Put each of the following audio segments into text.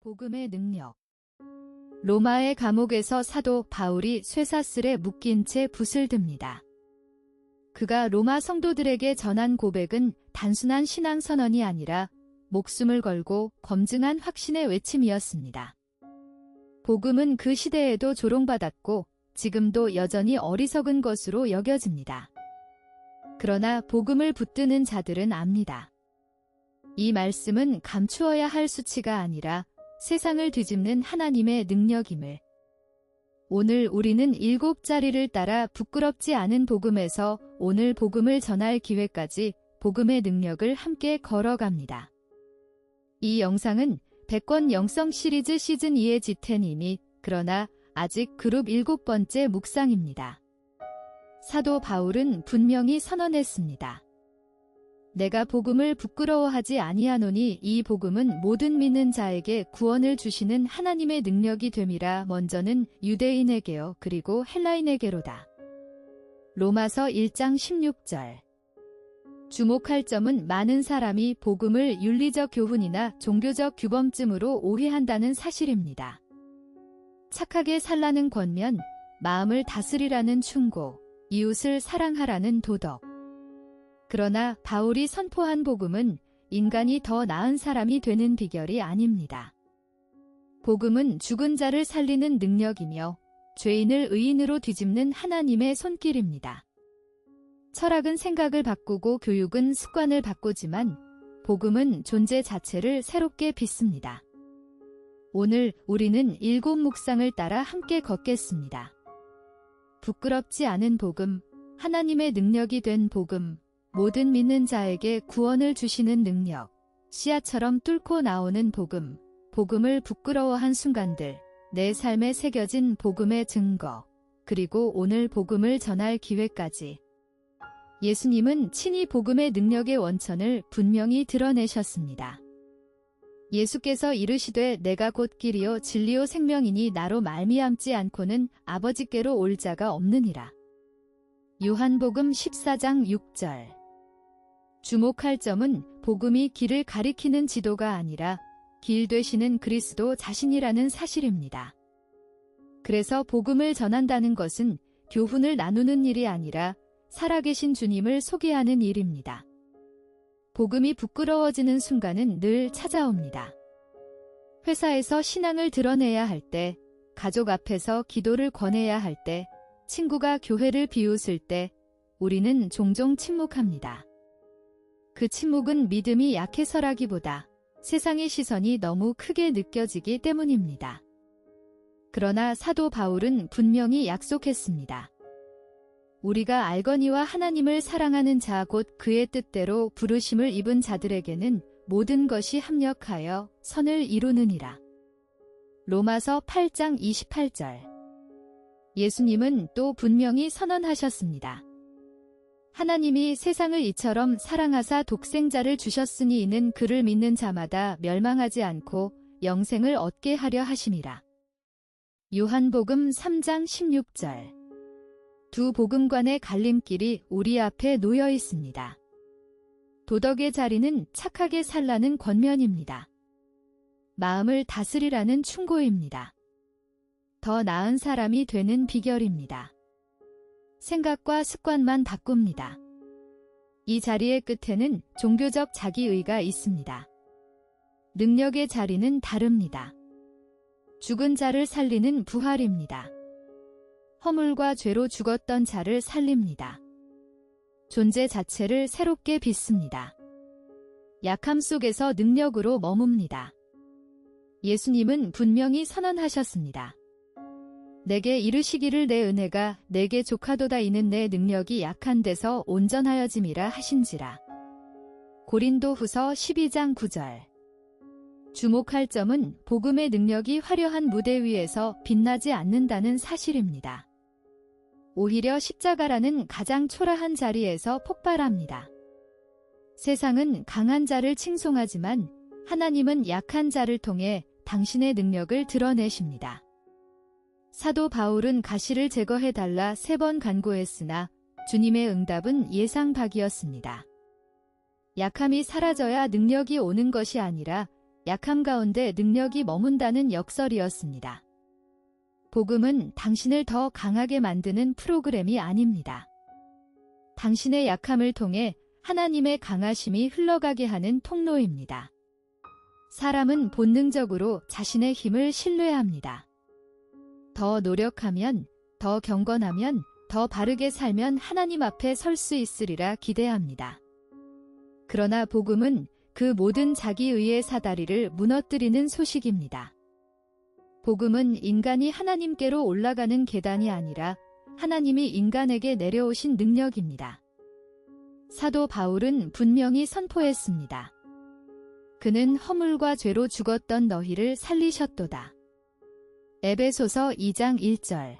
복음의 능력. 로마의 감옥에서 사도 바울이 쇠사슬에 묶인 채 붓을 듭니다. 그가 로마 성도들에게 전한 고백은 단순한 신앙 선언이 아니라 목숨을 걸고 검증한 확신의 외침이었습니다. 복음은 그 시대에도 조롱받았고 지금도 여전히 어리석은 것으로 여겨집니다. 그러나 복음을 붙드는 자들은 압니다. 이 말씀은 감추어야 할 수치가 아니라 세상을 뒤집는 하나님의 능력임을. 오늘 우리는 7자리를 따라 부끄럽지 않은 복음에서 오늘 복음을 전할 기회까지 복음의 능력을 함께 걸어갑니다. 이 영상은 100권 영성 시리즈 시즌2의 지텐이미 그러나 아직 그룹 7번째 묵상입니다. 사도 바울은 분명히 선언했습니다. 내가 복음을 부끄러워하지 아니하노니 이 복음은 모든 믿는 자에게 구원을 주시는 하나님의 능력이 됨이라. 먼저는 유대인에게요 그리고 헬라인에게로다. 로마서 1장 16절. 주목할 점은 많은 사람이 복음을 윤리적 교훈이나 종교적 규범쯤으로 오해한다는 사실입니다. 착하게 살라는 권면, 마음을 다스리라는 충고, 이웃을 사랑하라는 도덕. 그러나 바울이 선포한 복음은 인간이 더 나은 사람이 되는 비결이 아닙니다. 복음은 죽은 자를 살리는 능력이며 죄인을 의인으로 뒤집는 하나님의 손길입니다. 철학은 생각을 바꾸고 교육은 습관을 바꾸지만 복음은 존재 자체를 새롭게 빚습니다. 오늘 우리는 7 묵상을 따라 함께 걷겠습니다. 부끄럽지 않은 복음, 하나님의 능력이 된 복음, 모든 믿는 자에게 구원을 주시는 능력, 씨앗처럼 뚫고 나오는 복음, 복음을 부끄러워한 순간들, 내 삶에 새겨진 복음의 증거, 그리고 오늘 복음을 전할 기회까지. 예수님은 친히 복음의 능력의 원천을 분명히 드러내셨습니다. 예수께서 이르시되 내가 곧 길이요 진리요 생명이니 나로 말미암지 않고는 아버지께로 올 자가 없느니라. 요한복음 14장 6절. 주목할 점은 복음이 길을 가리키는 지도가 아니라 길 되시는 그리스도 자신이라는 사실입니다. 그래서 복음을 전한다는 것은 교훈을 나누는 일이 아니라 살아계신 주님을 소개하는 일입니다. 복음이 부끄러워지는 순간은 늘 찾아옵니다. 회사에서 신앙을 드러내야 할 때, 가족 앞에서 기도를 권해야 할 때, 친구가 교회를 비웃을 때, 우리는 종종 침묵합니다. 그 침묵은 믿음이 약해서라기보다 세상의 시선이 너무 크게 느껴지기 때문입니다. 그러나 사도 바울은 분명히 약속했습니다. 우리가 알거니와 하나님을 사랑하는 자 곧 그의 뜻대로 부르심을 입은 자들에게는 모든 것이 합력하여 선을 이루느니라. 로마서 8장 28절. 예수님은 또 분명히 선언하셨습니다. 하나님이 세상을 이처럼 사랑하사 독생자를 주셨으니 이는 그를 믿는 자마다 멸망하지 않고 영생을 얻게 하려 하심이라. 요한복음 3장 16절. 두 복음 간의 갈림길이 우리 앞에 놓여 있습니다. 도덕의 자리는 착하게 살라는 권면입니다. 마음을 다스리라는 충고입니다. 더 나은 사람이 되는 비결입니다. 생각과 습관만 바꿉니다. 이 자리의 끝에는 종교적 자기의가 있습니다. 능력의 자리는 다릅니다. 죽은 자를 살리는 부활입니다. 허물과 죄로 죽었던 자를 살립니다. 존재 자체를 새롭게 빚습니다. 약함 속에서 능력으로 머뭅니다. 예수님은 분명히 선언하셨습니다. 내게 이르시기를 내 은혜가 내게 족하도다 이는 내 능력이 약한 데서 온전하여짐이라 하신지라. 고린도후서 12장 9절. 주목할 점은 복음의 능력이 화려한 무대 위에서 빛나지 않는다는 사실입니다. 오히려 십자가라는 가장 초라한 자리에서 폭발합니다. 세상은 강한 자를 칭송하지만 하나님은 약한 자를 통해 당신의 능력을 드러내십니다. 사도 바울은 가시를 제거해달라 3번 간구했으나 주님의 응답은 예상 밖이었습니다. 약함이 사라져야 능력이 오는 것이 아니라 약함 가운데 능력이 머문다는 역설이었습니다. 복음은 당신을 더 강하게 만드는 프로그램이 아닙니다. 당신의 약함을 통해 하나님의 강하심이 흘러가게 하는 통로입니다. 사람은 본능적으로 자신의 힘을 신뢰합니다. 더 노력하면, 더 경건하면, 더 바르게 살면 하나님 앞에 설 수 있으리라 기대합니다. 그러나 복음은 그 모든 자기의의 사다리를 무너뜨리는 소식입니다. 복음은 인간이 하나님께로 올라가는 계단이 아니라 하나님이 인간에게 내려오신 능력입니다. 사도 바울은 분명히 선포했습니다. 그는 허물과 죄로 죽었던 너희를 살리셨도다. 에베소서 2장 1절.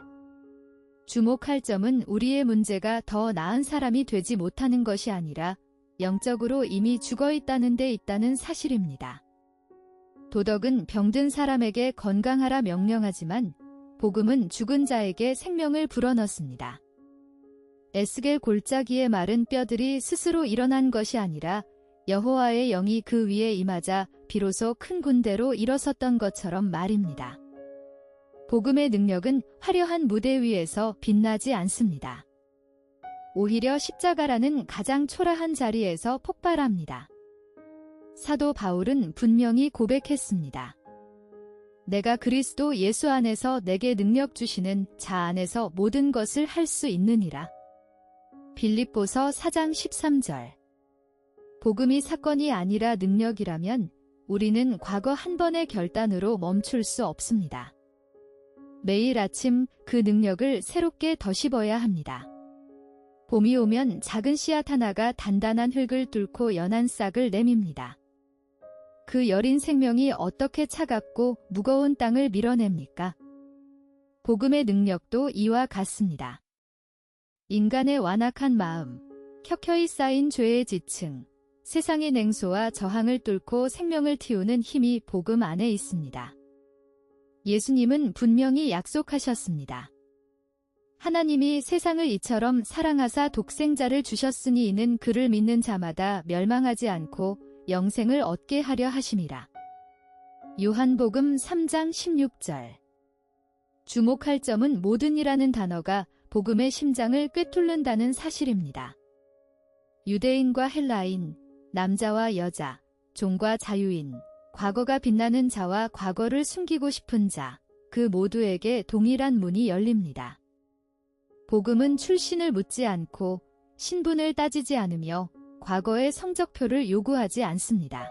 주목할 점은 우리의 문제가 더 나은 사람이 되지 못하는 것이 아니라 영적으로 이미 죽어있다는 데 있다는 사실입니다. 도덕은 병든 사람에게 건강하라 명령하지만 복음은 죽은 자에게 생명을 불어넣습니다. 에스겔 골짜기의 마른 뼈들이 스스로 일어난 것이 아니라 여호와의 영이 그 위에 임하자 비로소 큰 군대로 일어섰던 것처럼 말입니다. 복음의 능력은 화려한 무대 위에서 빛나지 않습니다. 오히려 십자가라는 가장 초라한 자리에서 폭발합니다. 사도 바울은 분명히 고백했습니다. 내가 그리스도 예수 안에서 내게 능력 주시는 자 안에서 모든 것을 할 수 있느니라. 빌립보서 4장 13절. 복음이 사건이 아니라 능력이라면 우리는 과거 한 번의 결단으로 멈출 수 없습니다. 매일 아침 그 능력을 새롭게 더씹어야 합니다. 봄이 오면 작은 씨앗 하나가 단단한 흙을 뚫고 연한 싹을 내밉니다. 그 여린 생명이 어떻게 차갑고 무거운 땅을 밀어냅니까? 복음의 능력도 이와 같습니다. 인간의 완악한 마음, 켜켜이 쌓인 죄의 지층, 세상의 냉소와 저항을 뚫고 생명을 틔우는 힘이 복음 안에 있습니다. 예수님은 분명히 약속하셨습니다. 하나님이 세상을 이처럼 사랑하사 독생자를 주셨으니 이는 그를 믿는 자마다 멸망하지 않고 영생을 얻게 하려 하심이라. 요한복음 3장 16절. 주목할 점은 모든이라는 단어가 복음의 심장을 꿰뚫는다는 사실입니다. 유대인과 헬라인, 남자와 여자, 종과 자유인, 과거가 빛나는 자와 과거를 숨기고 싶은 자, 그 모두에게 동일한 문이 열립니다. 복음은 출신을 묻지 않고 신분을 따지지 않으며 과거의 성적표를 요구하지 않습니다.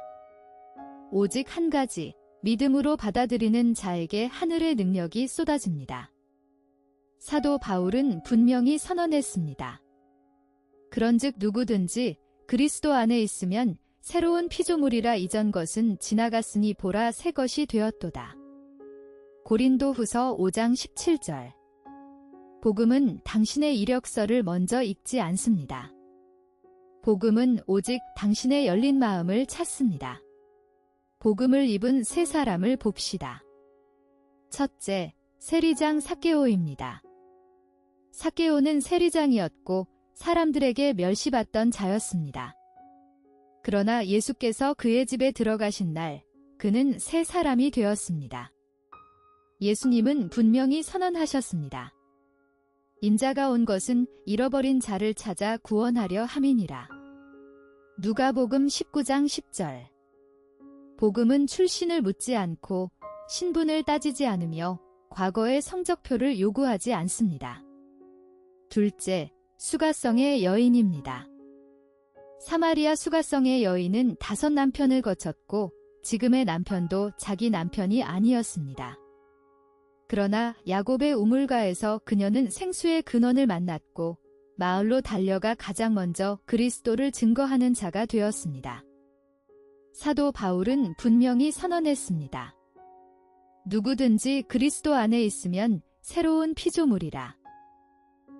오직 한 가지, 믿음으로 받아들이는 자에게 하늘의 능력이 쏟아집니다. 사도 바울은 분명히 선언했습니다. 그런즉 누구든지 그리스도 안에 있으면 새로운 피조물이라 이전 것은 지나갔으니 보라 새 것이 되었도다. 고린도후서 5장 17절. 복음은 당신의 이력서를 먼저 읽지 않습니다. 복음은 오직 당신의 열린 마음을 찾습니다. 복음을 입은 세 사람을 봅시다. 첫째, 세리장 삭개오입니다. 삭개오는 세리장이었고 사람들에게 멸시받던 자였습니다. 그러나 예수께서 그의 집에 들어가신 날, 그는 새 사람이 되었습니다. 예수님은 분명히 선언하셨습니다. 인자가 온 것은 잃어버린 자를 찾아 구원하려 함이니라. 누가복음 19장 10절. 복음은 출신을 묻지 않고 신분을 따지지 않으며 과거의 성적표를 요구하지 않습니다. 둘째, 수가성의 여인입니다. 사마리아 수가성의 여인은 5 남편을 거쳤고 지금의 남편도 자기 남편이 아니었습니다. 그러나 야곱의 우물가에서 그녀는 생수의 근원을 만났고 마을로 달려가 가장 먼저 그리스도를 증거하는 자가 되었습니다. 사도 바울은 분명히 선언했습니다. 누구든지 그리스도 안에 있으면 새로운 피조물이라.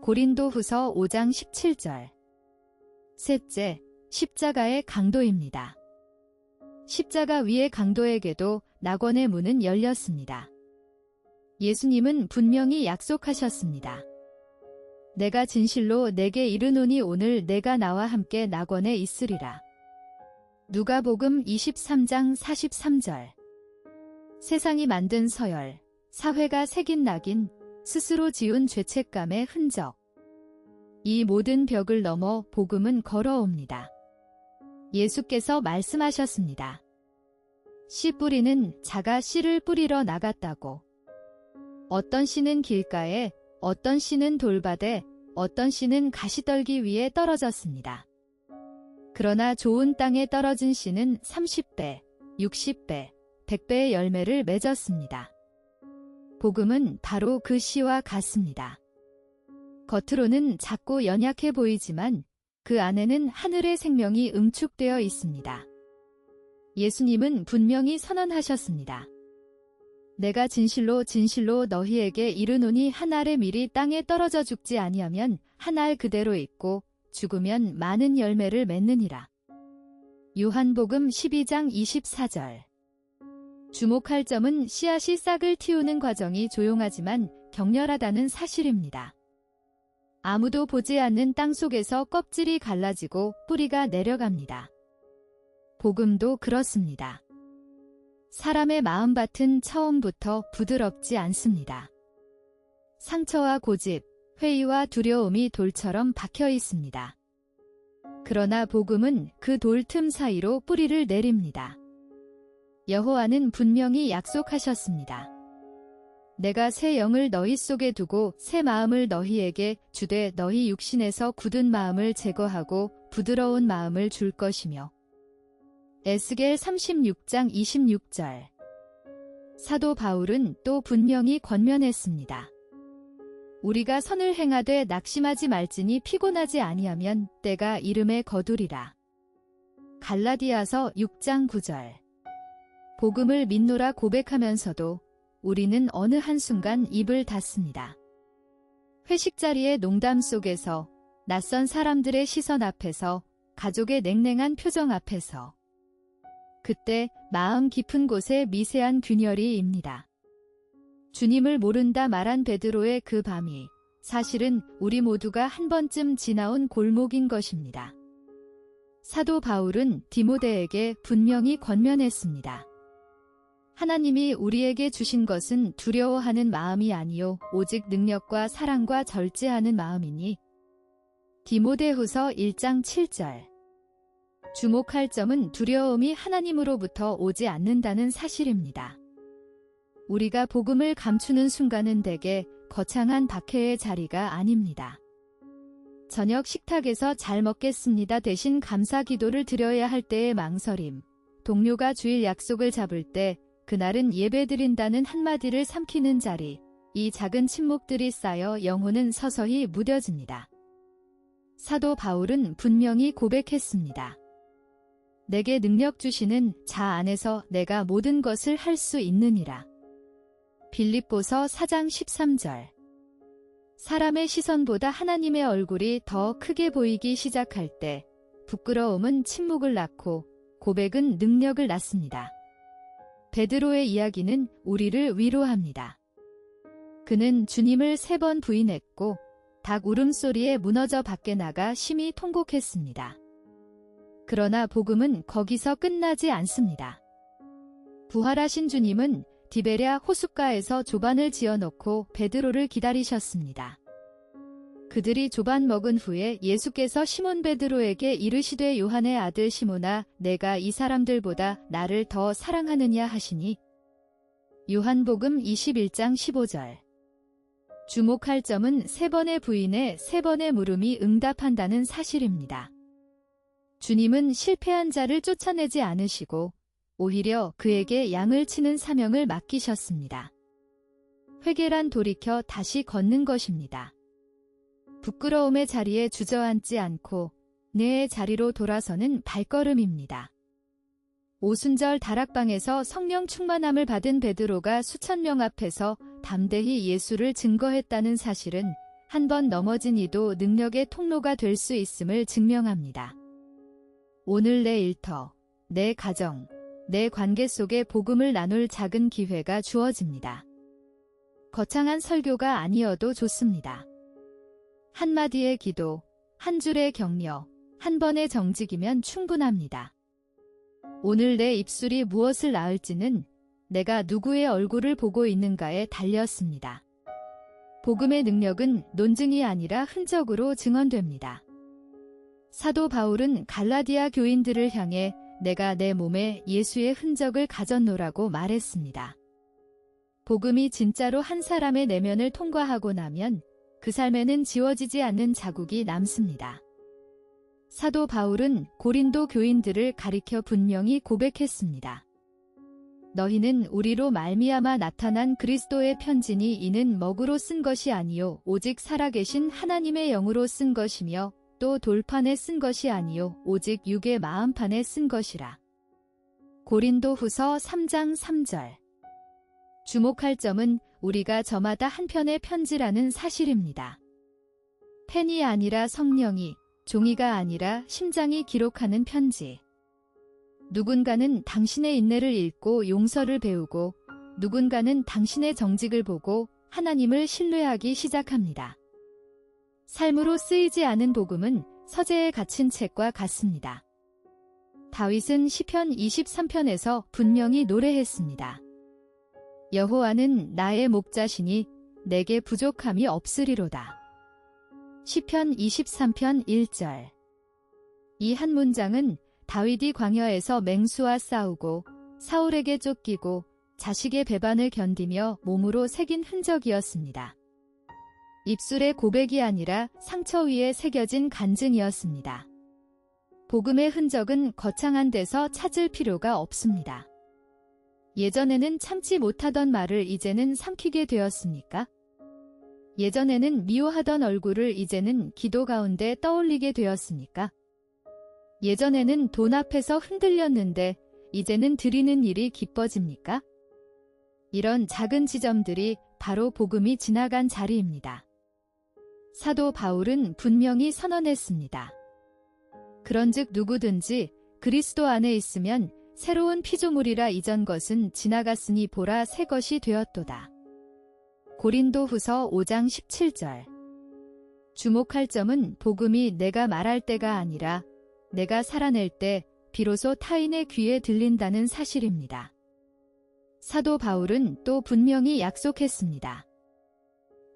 고린도후서 5장 17절. 셋째, 십자가의 강도입니다. 십자가 위의 강도에게도 낙원의 문은 열렸습니다. 예수님은 분명히 약속하셨습니다. 내가 진실로 내게 이르노니 오늘 내가 나와 함께 낙원에 있으리라. 누가복음 23장 43절. 세상이 만든 서열, 사회가 새긴 낙인, 스스로 지은 죄책감의 흔적. 이 모든 벽을 넘어 복음은 걸어옵니다. 예수께서 말씀하셨습니다. 씨 뿌리는 자가 씨를 뿌리러 나갔다고. 어떤 씨는 길가에, 어떤 씨는 돌밭에, 어떤 씨는 가시떨기 위에 떨어졌습니다. 그러나 좋은 땅에 떨어진 씨는 30배, 60배, 100배의 열매를 맺었습니다. 복음은 바로 그 씨와 같습니다. 겉으로는 작고 연약해 보이지만 그 안에는 하늘의 생명이 응축되어 있습니다. 예수님은 분명히 선언하셨습니다. 내가 진실로 진실로 너희에게 이르노니 한 알의 밀이 땅에 떨어져 죽지 아니하면 한 알 그대로 있고 죽으면 많은 열매를 맺느니라. 요한복음 12장 24절. 주목할 점은 씨앗이 싹을 틔우는 과정이 조용하지만 격렬하다는 사실입니다. 아무도 보지 않는 땅 속에서 껍질이 갈라지고 뿌리가 내려갑니다. 복음도 그렇습니다. 사람의 마음밭은 처음부터 부드럽지 않습니다. 상처와 고집, 회의와 두려움이 돌처럼 박혀 있습니다. 그러나 복음은 그 돌 틈 사이로 뿌리를 내립니다. 여호와는 분명히 약속하셨습니다. 내가 새 영을 너희 속에 두고 새 마음을 너희에게 주되 너희 육신에서 굳은 마음을 제거하고 부드러운 마음을 줄 것이며. 에스겔 36장 26절. 사도 바울은 또 분명히 권면했습니다. 우리가 선을 행하되 낙심하지 말지니 피곤하지 아니하면 때가 이름에 거두리라. 갈라디아서 6장 9절. 복음을 믿노라 고백하면서도 우리는 어느 한순간 입을 닫습니다. 회식 자리의 농담 속에서, 낯선 사람들의 시선 앞에서, 가족의 냉랭한 표정 앞에서. 그때 마음 깊은 곳에 미세한 균열이입니다. 주님을 모른다 말한 베드로의 그 밤이 사실은 우리 모두가 한 번쯤 지나온 골목인 것입니다. 사도 바울은 디모데에게 분명히 권면했습니다. 하나님이 우리에게 주신 것은 두려워하는 마음이 아니요 오직 능력과 사랑과 절제하는 마음이니. 디모데후서 1장 7절. 주목할 점은 두려움이 하나님으로부터 오지 않는다는 사실입니다. 우리가 복음을 감추는 순간은 대개 거창한 박해의 자리가 아닙니다. 저녁 식탁에서 잘 먹겠습니다 대신 감사 기도를 드려야 할 때의 망설임, 동료가 주일 약속을 잡을 때 그날은 예배드린다는 한마디를 삼키는 자리, 이 작은 침묵들이 쌓여 영혼은 서서히 무뎌집니다. 사도 바울은 분명히 고백했습니다. 내게 능력 주시는 자 안에서 내가 모든 것을 할 수 있느니라. 빌립보서 4장 13절. 사람의 시선보다 하나님의 얼굴이 더 크게 보이기 시작할 때 부끄러움은 침묵을 낳고 고백은 능력을 낳습니다. 베드로의 이야기는 우리를 위로합니다. 그는 주님을 3번 부인했고 닭 울음소리에 무너져 밖에 나가 심히 통곡했습니다. 그러나 복음은 거기서 끝나지 않습니다. 부활하신 주님은 디베랴 호숫가에서 조반을 지어놓고 베드로를 기다리셨습니다. 그들이 조반 먹은 후에 예수께서 시몬 베드로에게 이르시되 요한의 아들 시몬아 내가 이 사람들보다 나를 더 사랑하느냐 하시니. 요한복음 21장 15절. 주목할 점은 3번의 부인에 3번의 물음이 응답한다는 사실입니다. 주님은 실패한 자를 쫓아내지 않으시고 오히려 그에게 양을 치는 사명을 맡기셨습니다. 회개란 돌이켜 다시 걷는 것입니다. 부끄러움의 자리에 주저앉지 않고 내 자리로 돌아서는 발걸음입니다. 오순절 다락방에서 성령 충만함을 받은 베드로가 수천 명 앞에서 담대히 예수를 증거했다는 사실은 한 번 넘어진 이도 능력의 통로가 될 수 있음을 증명합니다. 오늘 내 일터, 내 가정, 내 관계 속에 복음을 나눌 작은 기회가 주어집니다. 거창한 설교가 아니어도 좋습니다. 한마디의 기도, 한 줄의 격려, 한 번의 정직이면 충분합니다. 오늘 내 입술이 무엇을 낳을지는 내가 누구의 얼굴을 보고 있는가에 달렸습니다. 복음의 능력은 논증이 아니라 흔적으로 증언됩니다. 사도 바울은 갈라디아 교인들을 향해 내가 내 몸에 예수의 흔적을 가졌노라고 말했습니다. 복음이 진짜로 한 사람의 내면을 통과하고 나면 그 삶에는 지워지지 않는 자국이 남습니다. 사도 바울은 고린도 교인들을 가리켜 분명히 고백했습니다. 너희는 우리로 말미암아 나타난 그리스도의 편지니 이는 먹으로 쓴 것이 아니요 오직 살아계신 하나님의 영으로 쓴 것이며 또 돌판에 쓴 것이 아니요 오직 육의 마음판에 쓴 것이라. 고린도 후서 3장 3절. 주목할 점은 우리가 저마다 한 편의 편지라는 사실입니다. 펜이 아니라 성령이, 종이가 아니라 심장이 기록하는 편지. 누군가는 당신의 인내를 읽고 용서를 배우고 누군가는 당신의 정직을 보고 하나님을 신뢰하기 시작합니다. 삶으로 쓰이지 않은 복음은 서재에 갇힌 책과 같습니다. 다윗은 시편 23편에서 분명히 노래했습니다. 여호와는 나의 목자시니 내게 부족함이 없으리로다. 시편 23편 1절. 이 한 문장은 다윗이 광야에서 맹수와 싸우고 사울에게 쫓기고 자식의 배반을 견디며 몸으로 새긴 흔적이었습니다. 입술의 고백이 아니라 상처 위에 새겨진 간증이었습니다. 복음의 흔적은 거창한 데서 찾을 필요가 없습니다. 예전에는 참지 못하던 말을 이제는 삼키게 되었습니까? 예전에는 미워하던 얼굴을 이제는 기도 가운데 떠올리게 되었습니까? 예전에는 돈 앞에서 흔들렸는데 이제는 드리는 일이 기뻐집니까? 이런 작은 지점들이 바로 복음이 지나간 자리입니다. 사도 바울은 분명히 선언했습니다. 그런즉 누구든지 그리스도 안에 있으면 새로운 피조물이라 이전 것은 지나갔으니 보라 새 것이 되었도다. 고린도 후서 5장 17절. 주목할 점은 복음이 내가 말할 때가 아니라 내가 살아낼 때 비로소 타인의 귀에 들린다는 사실입니다. 사도 바울은 또 분명히 약속했습니다.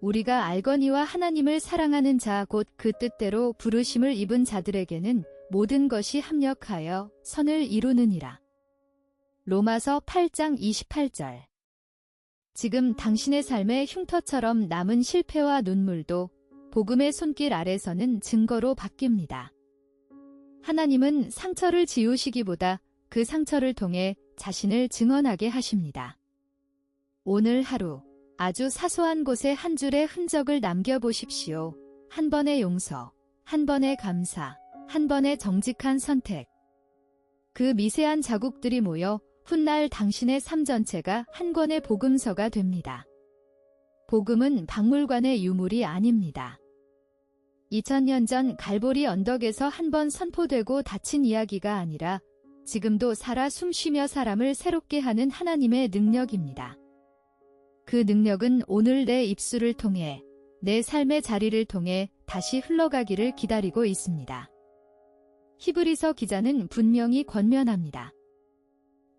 우리가 알거니와 하나님을 사랑하는 자 곧 그 뜻대로 부르심을 입은 자들에게는 모든 것이 합력하여 선을 이루느니라. 로마서 8장 28절. 지금 당신의 삶의 흉터처럼 남은 실패와 눈물도 복음의 손길 아래서는 증거로 바뀝니다. 하나님은 상처를 지우시기보다 그 상처를 통해 자신을 증언하게 하십니다. 오늘 하루 아주 사소한 곳에 한 줄의 흔적을 남겨보십시오. 한 번의 용서, 한 번의 감사, 한 번의 정직한 선택. 그 미세한 자국들이 모여 훗날 당신의 삶 전체가 한 권의 복음서가 됩니다. 복음은 박물관의 유물이 아닙니다. 2000년 전 갈보리 언덕에서 한 번 선포되고 닫힌 이야기가 아니라 지금도 살아 숨쉬며 사람을 새롭게 하는 하나님의 능력입니다. 그 능력은 오늘 내 입술을 통해 내 삶의 자리를 통해 다시 흘러가기를 기다리고 있습니다. 히브리서 기자는 분명히 권면합니다.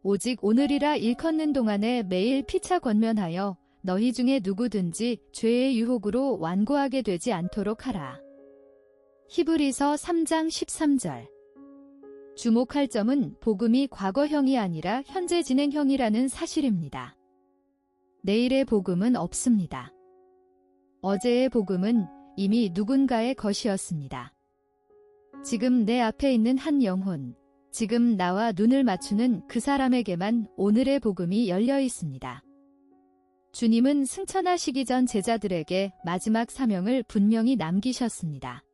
오직 오늘이라 일컫는 동안에 매일 피차 권면하여 너희 중에 누구든지 죄의 유혹으로 완고하게 되지 않도록 하라. 히브리서 3장 13절. 주목할 점은 복음이 과거형이 아니라 현재 진행형이라는 사실입니다. 내일의 복음은 없습니다. 어제의 복음은 이미 누군가의 것이었습니다. 지금 내 앞에 있는 한 영혼, 지금 나와 눈을 맞추는 그 사람에게만 오늘의 복음이 열려 있습니다. 주님은 승천하시기 전 제자들에게 마지막 사명을 분명히 남기셨습니다.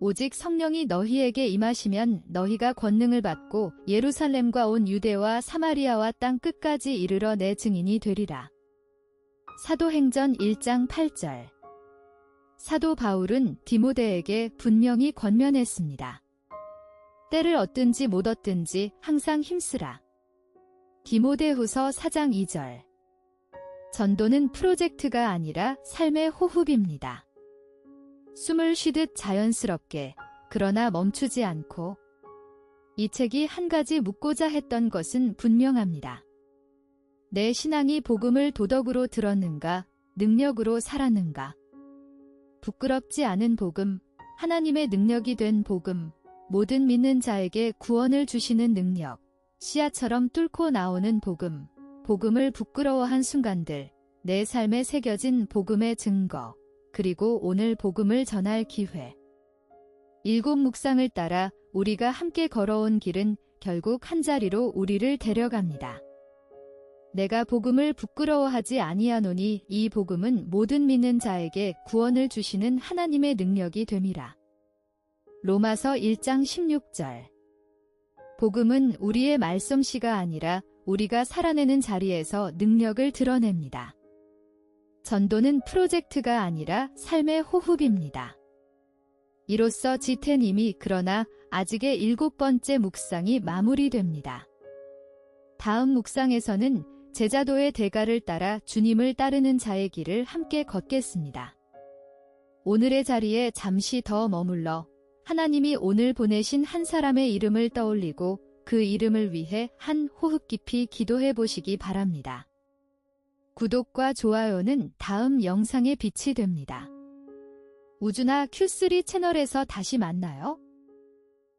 오직 성령이 너희에게 임하시면 너희가 권능을 받고 예루살렘과 온 유대와 사마리아와 땅 끝까지 이르러 내 증인이 되리라. 사도행전 1장 8절. 사도 바울은 디모데에게 분명히 권면했습니다. 때를 얻든지 못 얻든지 항상 힘쓰라. 디모데후서 4장 2절. 전도는 프로젝트가 아니라 삶의 호흡입니다. 숨을 쉬듯 자연스럽게, 그러나 멈추지 않고 이 책이 한 가지 묻고자 했던 것은 분명합니다. 내 신앙이 복음을 도덕으로 들었는가, 능력으로 살았는가? 부끄럽지 않은 복음, 하나님의 능력이 된 복음, 모든 믿는 자에게 구원을 주시는 능력, 씨앗처럼 뚫고 나오는 복음, 복음을 부끄러워한 순간들, 내 삶에 새겨진 복음의 증거, 그리고 오늘 복음을 전할 기회. 7 묵상을 따라 우리가 함께 걸어온 길은 결국 한자리로 우리를 데려갑니다. 내가 복음을 부끄러워하지 아니하노니 이 복음은 모든 믿는 자에게 구원을 주시는 하나님의 능력이 됨이라. 로마서 1장 16절. 복음은 우리의 말솜씨가 아니라 우리가 살아내는 자리에서 능력을 드러냅니다. 전도는 프로젝트가 아니라 삶의 호흡입니다. 이로써 지태님이 그러나 아직의 7번째 묵상이 마무리됩니다. 다음 묵상에서는 제자도의 대가를 따라 주님을 따르는 자의 길을 함께 걷겠습니다. 오늘의 자리에 잠시 더 머물러 하나님이 오늘 보내신 한 사람의 이름을 떠올리고 그 이름을 위해 한 호흡 깊이 기도해 보시기 바랍니다. 구독과 좋아요는 다음 영상의 빛이 됩니다. 우주나 Q3 채널에서 다시 만나요.